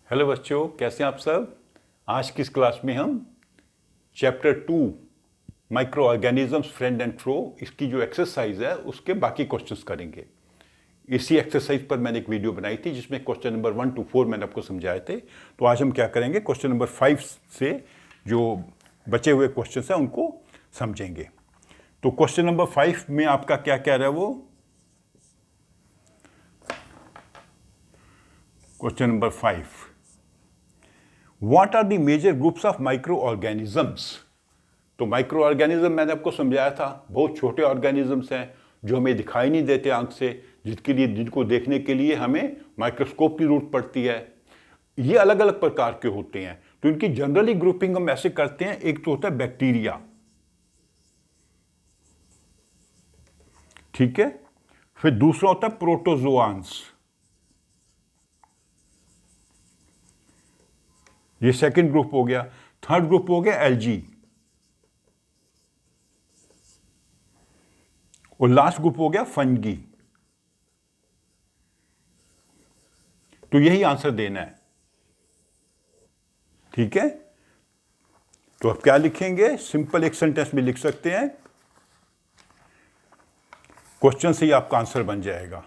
Hello बच्चों, कैसे हैं आप सब। आज की इस क्लास में हम chapter 2 microorganisms friend and throw इसकी जो एक्सरसाइज है उसके बाकी क्वेश्चंस करेंगे। इसी एक्सरसाइज पर मैंने एक वीडियो बनाई थी जिसमें क्वेश्चन नंबर 1 to 4 मैंने आपको समझाए थे। तो आज हम क्या करेंगे, क्वेश्चन नंबर 5 से जो बचे हुए क्वेश्चन हैं उनको समझेंगे। तो क्वेश्चन नंबर 5 में आपका क्या कह रहा है वो, question number 5, what are the major groups of micro organisms. तो माइक्रो ऑर्गेनिज्म मैंने आपको समझाया था, बहुत छोटे ऑर्गेनिजम्स हैं जो हमें दिखाई नहीं देते आंख से, जिनको देखने के लिए हमें माइक्रोस्कोप की जरूरत पड़ती है। ये अलग अलग प्रकार के होते हैं, तो इनकी जनरली ग्रुपिंग हम ऐसे करते हैं। एक तो होता है बैक्टीरिया, ठीक है, फिर दूसरा होता है प्रोटोजोआंस, ये सेकंड ग्रुप हो गया। थर्ड ग्रुप हो गया एल्जी, और लास्ट ग्रुप हो गया फंगी। तो यही आंसर देना है, ठीक है। तो अब क्या लिखेंगे, सिंपल एक सेंटेंस में लिख सकते हैं, क्वेश्चन से ही आपका आंसर बन जाएगा।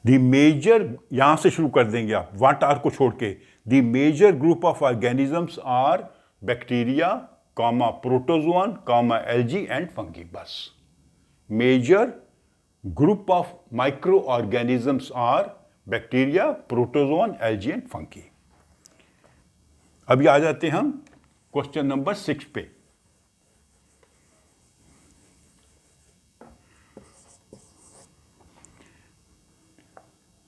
द मेजर, यहां से शुरू कर देंगे आप, व्हाट आर को छोड़ के। The major group of organisms are bacteria, comma protozoan, comma algae and fungi. बस, major group of micro organisms are bacteria, protozoan, algae and fungi. अभी आ जाते हैं हम क्वेश्चन नंबर 6 पे।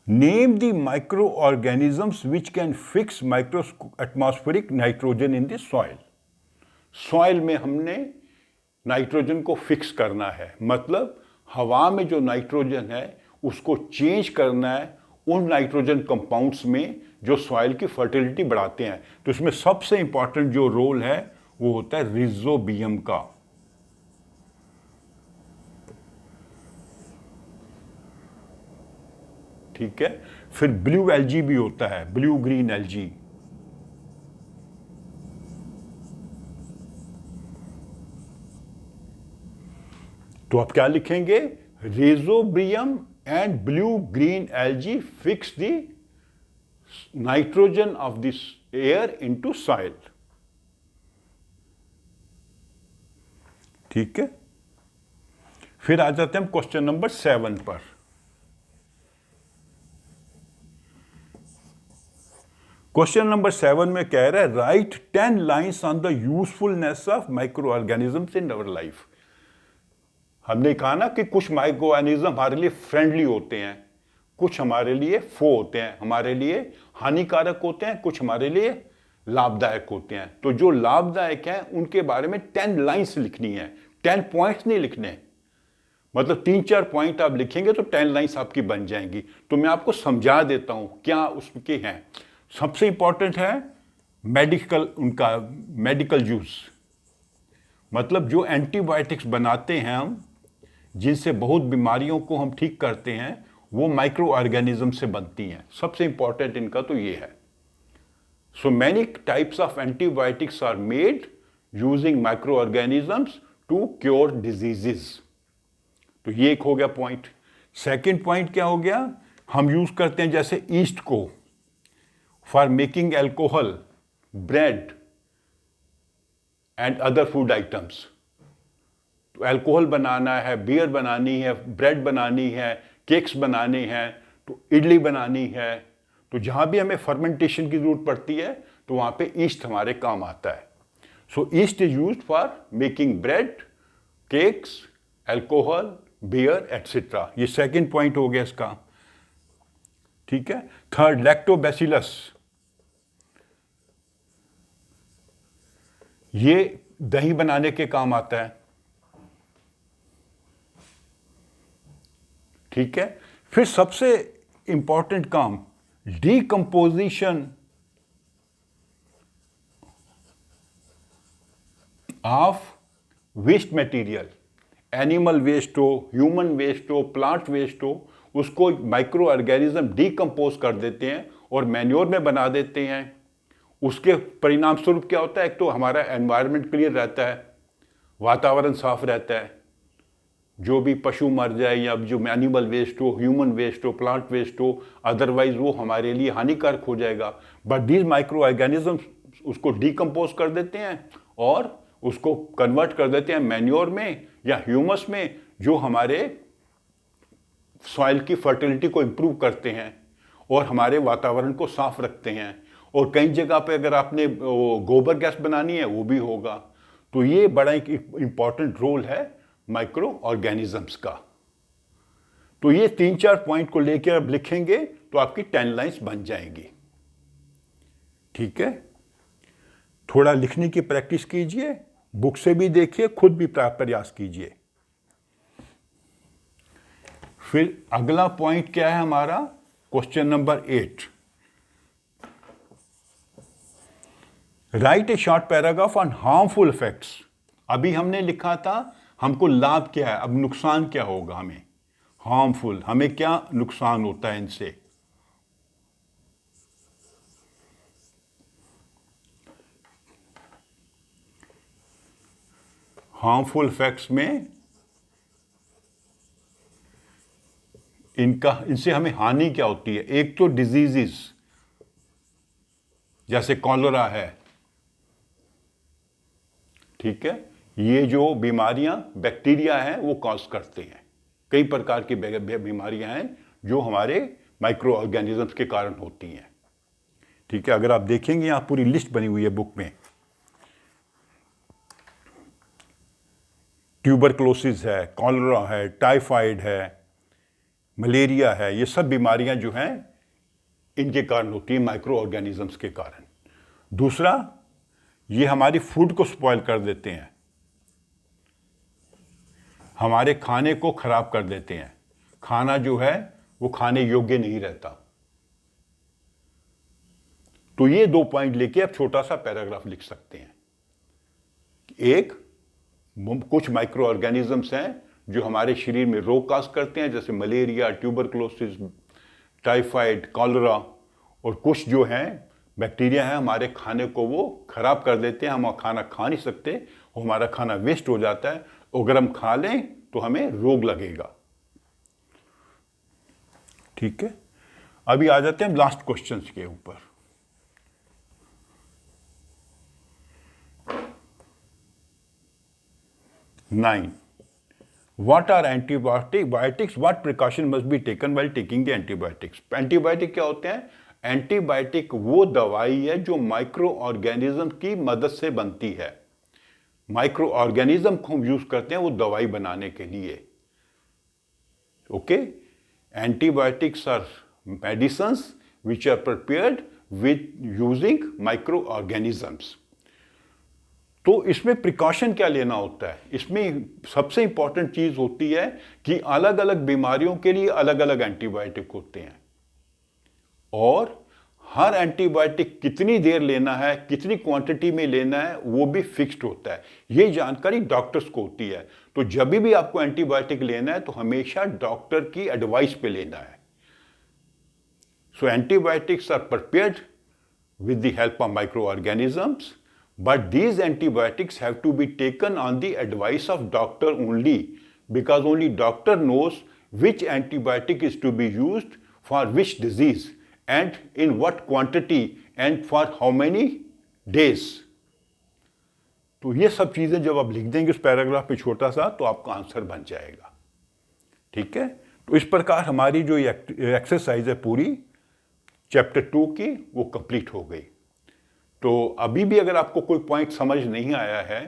Name the micro organisms which can fix micro atmospheric nitrogen in the soil. Soil में हमने nitrogen को फिक्स करना है, मतलब हवा में जो नाइट्रोजन है उसको चेंज करना है उन नाइट्रोजन कंपाउंड्स में जो सॉइल की फर्टिलिटी बढ़ाते हैं। तो इसमें सबसे इंपॉर्टेंट जो रोल है वो होता है रिजोबियम का, ठीक है। फिर ब्लू एल्जी भी होता है, ब्लू ग्रीन एल्जी। तो आप क्या लिखेंगे, rhizobium and blue green algae fix the nitrogen of this air into soil, ठीक है। फिर आ जाते हैं हम क्वेश्चन नंबर 7 पर। क्वेश्चन नंबर 7 में कह रहा है, right 10 lines on the usefulness of micro organisms in our life. हमने कहा ना कि कुछ माइक्रो ऑर्गेनिज्म हमारे लिए फ्रेंडली होते हैं, कुछ हमारे लिए फो होते हैं, हमारे लिए हानिकारक होते हैं, कुछ हमारे लिए लाभदायक होते हैं। तो जो लाभदायक हैं उनके बारे में 10 लाइन्स लिखनी है, 10 पॉइंट्स नहीं लिखने, मतलब 3-4 पॉइंट आप लिखेंगे तो 10 लाइन्स आपकी बन जाएंगी। तो मैं आपको समझा देता हूं क्या उसके हैं। सबसे इंपॉर्टेंट है मेडिकल, उनका मेडिकल यूज, मतलब जो एंटीबायोटिक्स बनाते हैं हम, जिनसे बहुत बीमारियों को हम ठीक करते हैं, वो माइक्रो ऑर्गेनिज्म से बनती हैं। सबसे इंपॉर्टेंट इनका तो ये है। So many types of antibiotics are made using microorganisms to cure diseases. तो ये एक हो गया पॉइंट। सेकंड पॉइंट क्या हो गया, हम यूज करते हैं जैसे ईस्ट को for making alcohol, bread and other food items. तो अल्कोहल बनाना है, बियर बनानी है, ब्रेड बनानी है, केक्स बनाने हैं, तो इडली बनानी है, तो जहां भी हमें फर्मेंटेशन की जरूरत पड़ती है तो वहां पे ईस्ट हमारे काम आता है। So yeast is used for making bread, cakes, alcohol, beer etcetera. ये सेकंड पॉइंट हो गया इसका, ठीक है। थर्ड, लैक्टोबैसिलस, ये दही बनाने के काम आता है, ठीक है। फिर सबसे इंपॉर्टेंट काम, decomposition of waste material, animal waste हो, ह्यूमन वेस्ट हो, प्लांट वेस्ट हो, उसको माइक्रो ऑर्गेनिज्म डीकम्पोज कर देते हैं और मैन्योर में बना देते हैं। उसके परिणाम स्वरूप क्या होता है, एक तो हमारा एनवायरनमेंट क्लियर रहता है, वातावरण साफ रहता है, जो भी पशु मर जाए या जो एनिमल वेस्ट हो, ह्यूमन वेस्ट हो, प्लांट वेस्ट हो, अदरवाइज वो हमारे लिए हानिकारक हो जाएगा। बट दीज माइक्रो ऑर्गेनिज्म उसको डीकम्पोज कर देते हैं और उसको कन्वर्ट कर देते हैं मैन्योर में या ह्यूमस में, जो हमारे सॉइल की फर्टिलिटी को इम्प्रूव करते हैं और हमारे वातावरण को साफ रखते हैं। और कई जगह पे अगर आपने गोबर गैस बनानी है वो भी होगा। तो ये बड़ा एक इम्पॉर्टेंट रोल है माइक्रो ऑर्गेनिजम्स का। तो ये 3-4 पॉइंट को लेकर अब लिखेंगे तो आपकी 10 लाइन्स बन जाएंगी। ठीक है, थोड़ा लिखने की प्रैक्टिस कीजिए, बुक से भी देखिए, खुद भी प्रयास कीजिए। फिर अगला पॉइंट क्या है हमारा, question number 8, right A short paragraph on harmful effects. अभी हमने लिखा था हमको लाभ क्या है, अब नुकसान क्या होगा हमें, हार्मफुल, हमें क्या नुकसान होता है इनसे। हार्मफुल इफेक्ट्स में इनसे हमें हानि क्या होती है। एक तो डिजीजेस, जैसे कॉलरा है, ठीक है, ये जो बीमारियां बैक्टीरिया हैं वो कॉज करते हैं। कई प्रकार की बीमारियां हैं जो हमारे माइक्रो ऑर्गेनिजम्स के कारण होती हैं। ठीक है, अगर आप देखेंगे यहां पूरी लिस्ट बनी हुई है बुक में, ट्यूबरक्लोसिस है, कॉलरा है, टाइफाइड है, मलेरिया है, ये सब बीमारियां जो हैं इनके कारण होती हैं, माइक्रो ऑर्गेनिजम्स के कारण। दूसरा, ये हमारी फूड को स्पॉइल कर देते हैं, हमारे खाने को खराब कर देते हैं, खाना जो है वो खाने योग्य नहीं रहता। तो ये 2 पॉइंट लेके आप छोटा सा पैराग्राफ लिख सकते हैं। एक, कुछ माइक्रो ऑर्गेनिजम्स हैं जो हमारे शरीर में रोग काज करते हैं, जैसे मलेरिया, ट्यूबरक्लोसिस, टाइफाइड, कॉलरा, और कुछ जो हैं बैक्टीरिया हैं हमारे खाने को वो खराब कर देते हैं, हम खाना खा नहीं सकते, वो हमारा खाना वेस्ट हो जाता है, अगर हम खा लें तो हमें रोग लगेगा। ठीक है, अभी आ जाते हैं लास्ट क्वेश्चंस के ऊपर। Nine, What are antibiotics? What precaution must be taken while taking the antibiotics? Antibiotic क्या होते हैं? एंटीबायोटिक वो दवाई है जो माइक्रो ऑर्गेनिज्म की मदद से बनती है। माइक्रो ऑर्गेनिज्म को हम यूज करते हैं वो दवाई बनाने के लिए। Okay, antibiotics are medicines which are prepared with using microorganisms. तो इसमें प्रिकॉशन क्या लेना होता है, इसमें सबसे इंपॉर्टेंट चीज होती है कि अलग अलग बीमारियों के लिए अलग अलग एंटीबायोटिक होते हैं, और हर एंटीबायोटिक कितनी देर लेना है, कितनी क्वांटिटी में लेना है, वो भी फिक्स्ड होता है। ये जानकारी डॉक्टर्स को होती है। तो जब भी आपको एंटीबायोटिक लेना है तो हमेशा डॉक्टर की एडवाइस पे लेना है। So antibiotics are prepared with the help of microorganisms, but these antibiotics have to be taken on the advice of doctor only, because only doctor knows which antibiotic is to be used for which disease and in what quantity and for how many days. तो ये सब चीजें जब आप लिख देंगे उस paragraph पे छोटा सा, तो आपका आंसर बन जाएगा। ठीक है, तो इस प्रकार हमारी जो एक्सरसाइज है पूरी चैप्टर 2 की वो कंप्लीट हो गई। तो अभी भी अगर आपको कोई पॉइंट समझ नहीं आया है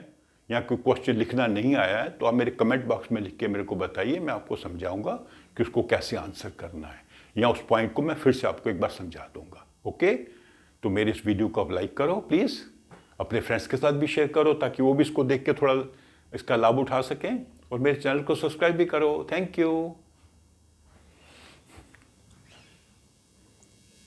या कोई क्वेश्चन लिखना नहीं आया है तो आप मेरे कमेंट बॉक्स में लिख के मेरे को बताइए, मैं आपको समझाऊंगा कि उसको कैसे आंसर करना है, या उस पॉइंट को मैं फिर से आपको एक बार समझा दूंगा। ओके, तो मेरे इस वीडियो को आप लाइक करो प्लीज़, अपने फ्रेंड्स के साथ भी शेयर करो ताकि वो भी इसको देख के थोड़ा इसका लाभ उठा सकें, और मेरे चैनल को सब्सक्राइब भी करो। Thank you.